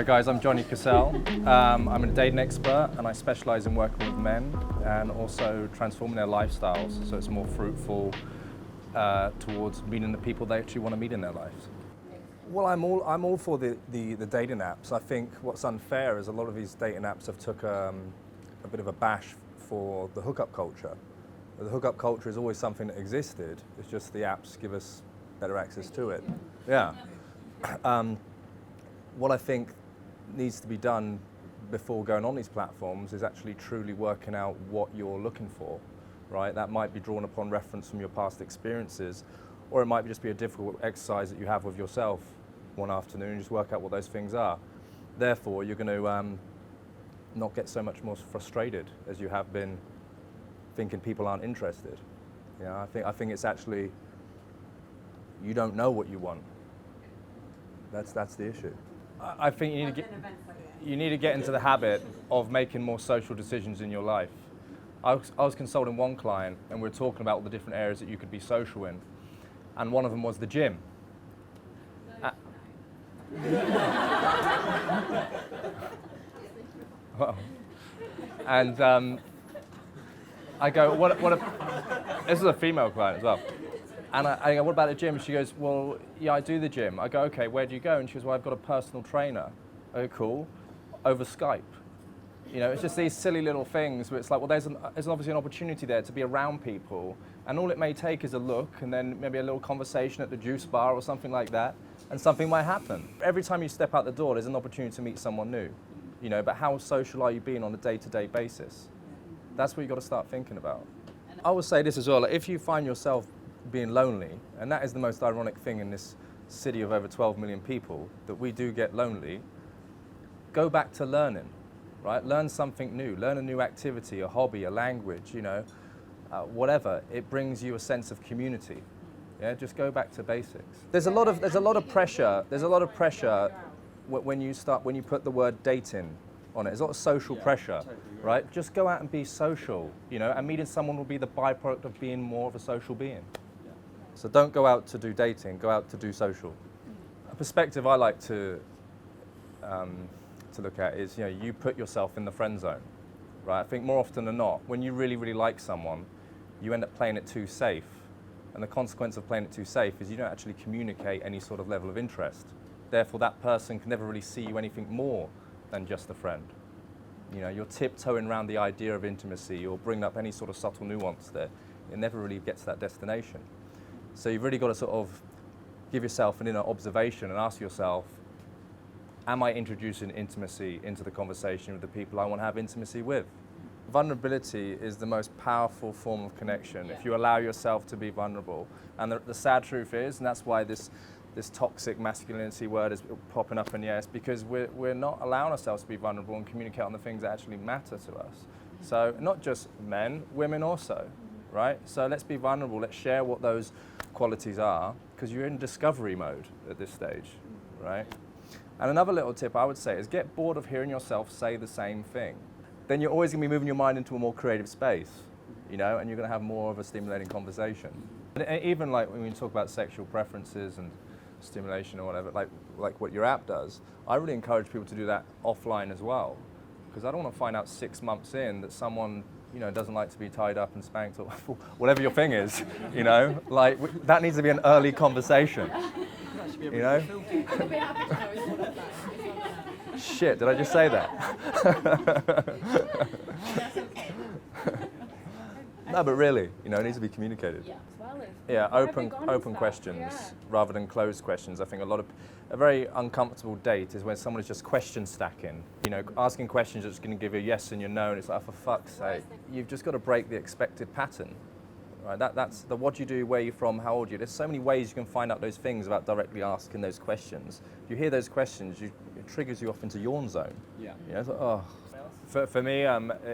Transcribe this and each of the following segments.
Hi guys, I'm Johnny Cassell. I'm a dating expert and I specialise in working with men and also transforming their lifestyles so it's more fruitful towards meeting the people they actually want to meet in their lives. Well, I'm all for the dating apps. I think what's unfair is a lot of these dating apps have took a bit of a bash for the hookup culture. The hookup culture is always something that existed. It's just the apps give us better access to it. Yeah. What I think needs to be done before going on these platforms is actually truly working out what you're looking for, right? That might be drawn upon reference from your past experiences, or it might just be a difficult exercise that you have with yourself one afternoon and just work out what those things are. Therefore, you're going to not get so much more frustrated as you have been thinking people aren't interested. You know, I think it's actually, you don't know what you want. That's the issue. I think you need to get into the habit of making more social decisions in your life. I was consulting one client and we were talking about all the different areas that you could be social in, and one of them was the gym. Well, and I go, this is a female client as well. And I go, what about the gym? She goes, well, yeah, I do the gym. I go, okay, where do you go? And she goes, well, I've got a personal trainer. Oh, cool. Over Skype. You know, it's just these silly little things where it's like, well, there's obviously an opportunity there to be around people. And all it may take is a look and then maybe a little conversation at the juice bar or something like that. And something might happen. Every time you step out the door, there's an opportunity to meet someone new. You know, but how social are you being on a day-to-day basis? That's what you've got to start thinking about. I would say this as well, like, if you find yourself being lonely, and that is the most ironic thing in this city of over 12 million people, that we do get lonely, go back to learning, right? Learn something new, learn a new activity, a hobby, a language, you know, whatever. It brings you a sense of community. Yeah, just go back to basics. There's a lot of pressure when you put the word dating on it. There's a lot of social pressure, totally right? Just go out and be social, you know, and meeting someone will be the byproduct of being more of a social being. Yeah. So don't go out to do dating, go out to do social. A perspective I like to look at is, you know, you put yourself in the friend zone, right? I think more often than not, when you really, really like someone, you end up playing it too safe. And the consequence of playing it too safe is you don't actually communicate any sort of level of interest. Therefore, that person can never really see you anything more than just a friend. You know, you're tiptoeing around the idea of intimacy or bring up any sort of subtle nuance there. It never really gets to that destination. So you've really got to sort of give yourself an inner observation and ask yourself, am I introducing intimacy into the conversation with the people I want to have intimacy with? Vulnerability is the most powerful form of connection if you allow yourself to be vulnerable. And the sad truth is, and that's why this toxic masculinity word is popping up in the air, is because we're not allowing ourselves to be vulnerable and communicate on the things that actually matter to us. So not just men, women also, right? So let's be vulnerable, let's share what those qualities are, because you're in discovery mode at this stage, right? And another little tip I would say is get bored of hearing yourself say the same thing. Then you're always going to be moving your mind into a more creative space, you know, and you're going to have more of a stimulating conversation. And even like when we talk about sexual preferences and stimulation or whatever, like what your app does, I really encourage people to do that offline as well, because I don't want to find out 6 months in that someone, you know, doesn't like to be tied up and spanked or whatever your thing is, you know, like that needs to be an early conversation, you know. Shit, did I just say that? No, but really, you know, it needs to be communicated. Yeah, open questions rather than closed questions. I think a very uncomfortable date is when someone is just question stacking. You know, asking questions that's going to give you a yes and your no, and it's like, for fuck's sake. You've just got to break the expected pattern. Right? That's the what you do, where you're from, how old are you. There's so many ways you can find out those things without directly asking those questions. If you hear those questions, it triggers you off into yawn zone. Yeah. You know, it's like, oh. For me,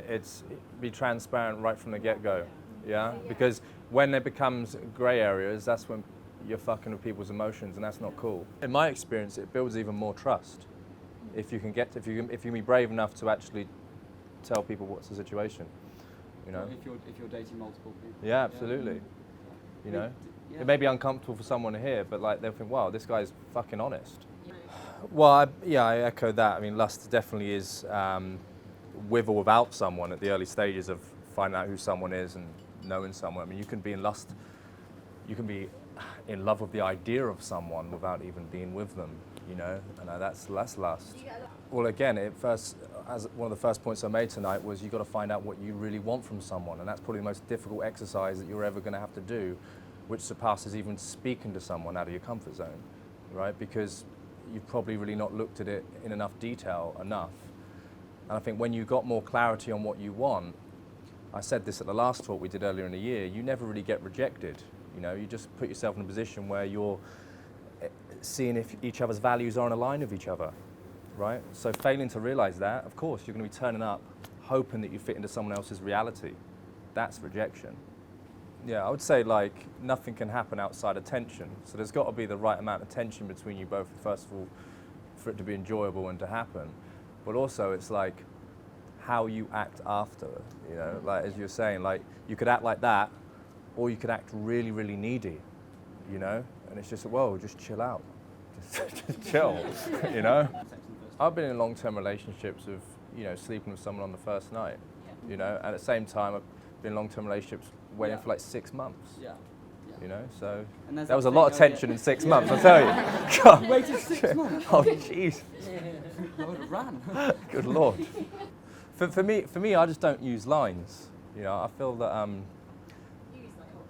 it's be transparent right from the get-go. Yeah, because when it becomes grey areas, that's when you're fucking with people's emotions, and that's not cool. In my experience, it builds even more trust if you can be brave enough to actually tell people what's the situation. You know, if you're dating multiple people. Yeah, absolutely. You know, it may be uncomfortable for someone to hear, but like they'll think, wow, this guy's fucking honest. Well, I echo that. I mean, lust definitely is with or without someone at the early stages of finding out who someone is and knowing someone. I mean, you can be in lust, you can be in love with the idea of someone without even being with them, you know, and that's lust. Well, again, as one of the first points I made tonight was you've got to find out what you really want from someone, and that's probably the most difficult exercise that you're ever going to have to do, which surpasses even speaking to someone out of your comfort zone, right? Because you've probably really not looked at it in enough detail enough. And I think when you got more clarity on what you want, I said this at the last talk we did earlier in the year, you never really get rejected. You know, you just put yourself in a position where you're seeing if each other's values are in line with each other, right? So failing to realize that, of course, you're going to be turning up hoping that you fit into someone else's reality. That's rejection. Yeah, I would say like nothing can happen outside of tension. So there's got to be the right amount of tension between you both, first of all, for it to be enjoyable and to happen. But also it's like how you act after, you know, like as you're saying, like you could act like that or you could act really, really needy, you know? And it's just, whoa, just chill out. Just chill, you know? I've been in long-term relationships of, you know, sleeping with someone on the first night, you know? And at the same time, I've been in long-term relationships waiting for like 6 months. You know, so there was a lot of tension in 6 months, I'll tell you. God. You waited 6 months? Oh, jeez. I would have ran. Good Lord. For me, I just don't use lines. You know, I feel that. You use like whole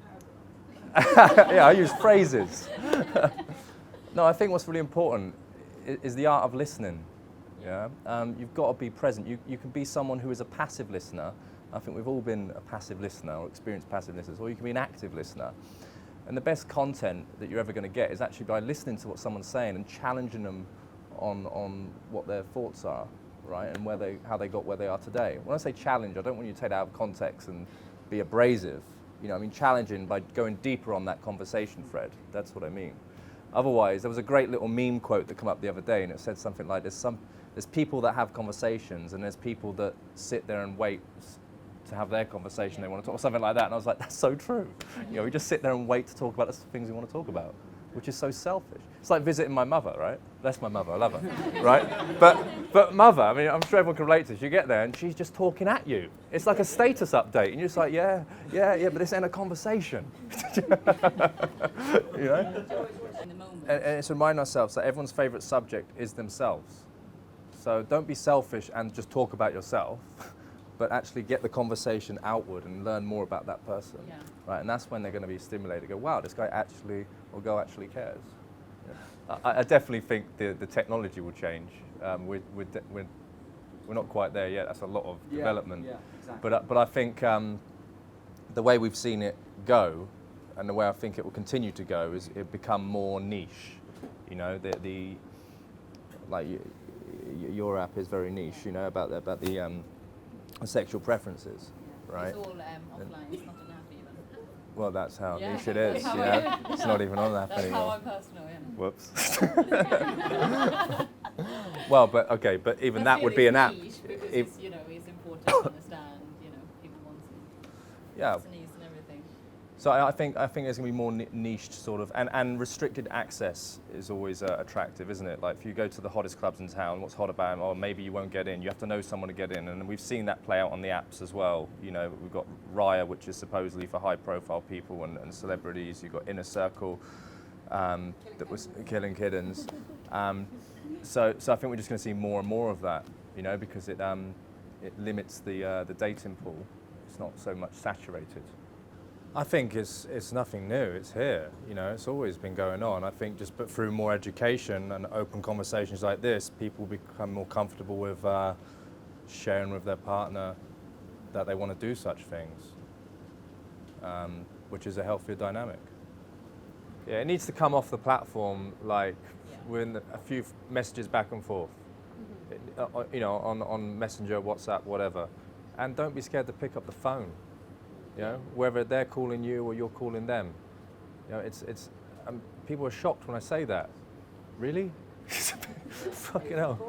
paragraphs. Yeah, I use phrases. No, I think what's really important is the art of listening. Yeah, you've got to be present. You can be someone who is a passive listener. I think we've all been a passive listener or experienced passive listeners, or you can be an active listener. And the best content that you're ever going to get is actually by listening to what someone's saying and challenging them on what their thoughts are, right, and how they got where they are today. When I say challenge, I don't want you to take it out of context and be abrasive. You know, I mean challenging by going deeper on that conversation thread. That's what I mean. Otherwise, there was a great little meme quote that came up the other day, and it said something like, there's people that have conversations, and there's people that sit there and wait to have their conversation they want to talk, or something like that. And I was like, that's so true. You know, we just sit there and wait to talk about the things we want to talk about, which is so selfish. It's like visiting my mother, right? That's my mother, I love her, right? But mother, I mean, I'm sure everyone can relate to this. You get there and she's just talking at you. It's like a status update, and you're just like, yeah, but this ain't a conversation. You know? And it's reminding ourselves that everyone's favorite subject is themselves. So don't be selfish and just talk about yourself, but actually get the conversation outward and learn more about that person, right? And that's when they're going to be stimulated. Go, wow, this guy actually, or girl actually cares. Yeah. I definitely think the technology will change. We're not quite there yet. That's a lot of development. Yeah, exactly. But I think the way we've seen it go, and the way I think it will continue to go, is it become more niche. You know, your app is very niche. You know, about the sexual preferences, right? It's all offline, it's not an app even. Well, that's how Yeah. niche it is, you know? It's not even on an app That's anymore. how I'm personal, Whoops. Well, but even that would be an app. Because If- it's, you know, it's important to understand, you know, people want Yeah. some needs and everything. So I think there's going to be more niched sort of, and restricted access is always attractive, isn't it? Like if you go to the hottest clubs in town, what's hot about them? Or maybe you won't get in. You have to know someone to get in, and we've seen that play out on the apps as well. You know, we've got Raya, which is supposedly for high-profile people and celebrities. You've got Inner Circle, that was Killing Kittens. So I think we're just going to see more and more of that, you know, because it limits the dating pool. It's not so much saturated. I think it's nothing new. It's here. You know, it's always been going on. I think but through more education and open conversations like this, people become more comfortable with sharing with their partner that they want to do such things, which is a healthier dynamic. Yeah, it needs to come off the platform like with a few messages back and forth. You know, on Messenger, WhatsApp, whatever, and don't be scared to pick up the phone. You know, whether they're calling you or you're calling them. You know, it's people are shocked when I say that. Really? Fucking hell.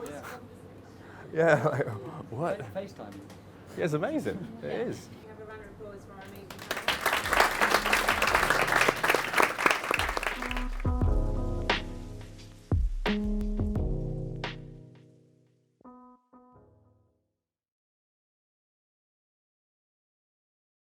Yeah, like, what? FaceTime. Yeah, it's amazing. It is. You have a round of applause for our amazing